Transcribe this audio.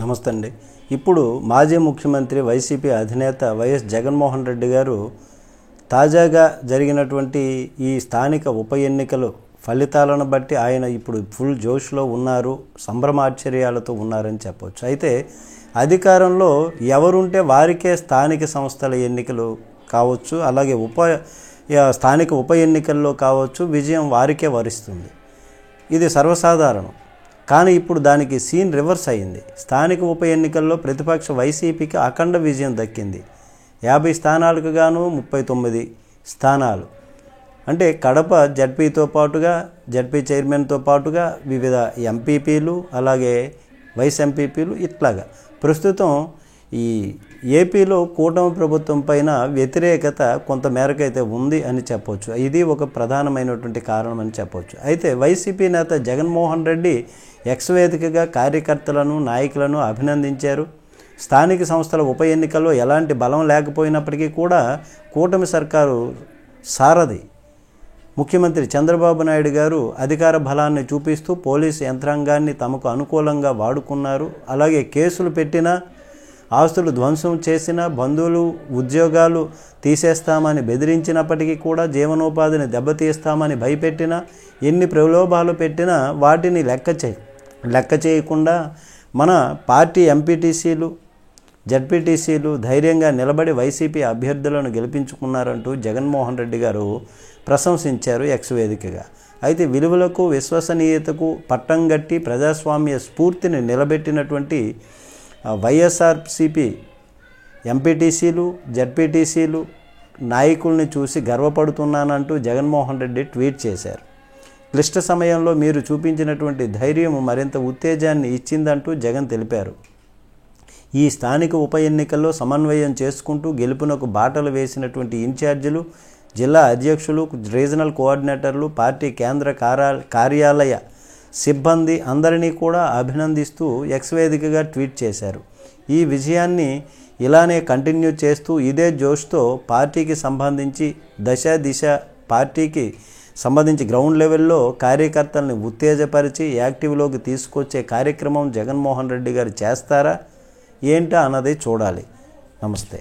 నమస్తే అండి. ఇప్పుడు మాజీ ముఖ్యమంత్రి వైసీపీ అధినేత వైఎస్ జగన్మోహన్ రెడ్డి గారు తాజాగా జరిగినటువంటి ఈ స్థానిక ఉప ఎన్నికలు ఫలితాలను బట్టి ఆయన ఇప్పుడు ఫుల్ జోష్లో ఉన్నారు, సంభ్రమాశ్చర్యాలతో ఉన్నారని చెప్పవచ్చు. అయితే అధికారంలో ఎవరుంటే వారికే స్థానిక సంస్థల ఎన్నికలు కావచ్చు, అలాగే స్థానిక ఉప ఎన్నికల్లో కావచ్చు విజయం వారికే వరిస్తుంది. ఇది సర్వసాధారణం. కానీ ఇప్పుడు దానికి సీన్ రివర్స్ అయింది. స్థానిక ఉప ఎన్నికల్లో ప్రతిపక్ష వైసీపీకి అఖండ విజయం దక్కింది. 50 స్థానాలకు గాను 39 స్థానాలు. అంటే కడప జడ్పీతో పాటుగా, జడ్పీ చైర్మన్తో పాటుగా వివిధ ఎంపీపీలు, అలాగే వైస్ ఎంపీపీలు, ఇట్లాగా ప్రస్తుతం ఈ ఏపీలో కూటమి ప్రభుత్వం పైన వ్యతిరేకత కొంత మేరకైతే ఉంది అని చెప్పవచ్చు. ఇది ఒక ప్రధానమైనటువంటి కారణం అని చెప్పవచ్చు. అయితే వైసీపీ నేత జగన్మోహన్ రెడ్డి ఎక్స్ వేదికగా కార్యకర్తలను, నాయకులను అభినందించారు. స్థానిక సంస్థల ఉప ఎన్నికల్లో ఎలాంటి బలం లేకపోయినప్పటికీ కూడా కూటమి సర్కారు సారథి ముఖ్యమంత్రి చంద్రబాబు నాయుడు గారు అధికార బలాన్ని చూపిస్తూ పోలీసు యంత్రాంగాన్ని తమకు అనుకూలంగా వాడుకున్నారు. అలాగే కేసులు పెట్టినా, ఆస్తులు ధ్వంసం చేసిన, బంధువులు ఉద్యోగాలు తీసేస్తామని బెదిరించినప్పటికీ కూడా, జీవనోపాధిని దెబ్బతీస్తామని భయపెట్టినా, ఎన్ని ప్రలోభాలు పెట్టినా వాటిని లెక్క చేయకుండా మన పార్టీ ఎంపీటీసీలు, జడ్పీటీసీలు ధైర్యంగా నిలబడి వైసీపీ అభ్యర్థులను గెలిపించుకున్నారంటూ జగన్మోహన్ రెడ్డి గారు ప్రశంసించారు ఎక్స్ వేదికగా. అయితే విలువలకు, విశ్వసనీయతకు పట్టం గట్టి ప్రజాస్వామ్య స్ఫూర్తిని నిలబెట్టినటువంటి వైఎస్ఆర్సీపీ ఎంపీటీసీలు, జడ్పీటీసీలు నాయకుల్ని చూసి గర్వపడుతున్నానంటూ జగన్మోహన్ రెడ్డి ట్వీట్ చేశారు. క్లిష్ట సమయంలో మీరు చూపించినటువంటి ధైర్యం మరింత ఉత్తేజాన్ని ఇచ్చిందంటూ జగన్ తెలిపారు. ఈ స్థానిక ఉప ఎన్నికల్లో సమన్వయం చేసుకుంటూ గెలుపునకు బాటలు వేసినటువంటి ఇన్ఛార్జీలు, జిల్లా అధ్యక్షులు, రీజనల్ కోఆర్డినేటర్లు, పార్టీ కేంద్ర కార్యాలయ సిబ్బంది అందరినీ కూడా అభినందిస్తూ ఎక్స్ వేదికగా ట్వీట్ చేశారు. ఈ విజయాన్ని ఇలానే కంటిన్యూ చేస్తూ ఇదే జోష్తో పార్టీకి సంబంధించి దిశ పార్టీకి సంబంధించి గ్రౌండ్ లెవెల్లో కార్యకర్తల్ని ఉత్తేజపరిచి యాక్టివ్లోకి తీసుకొచ్చే కార్యక్రమం జగన్మోహన్ రెడ్డి గారు చేస్తారా ఏంటా అన్నది చూడాలి. నమస్తే.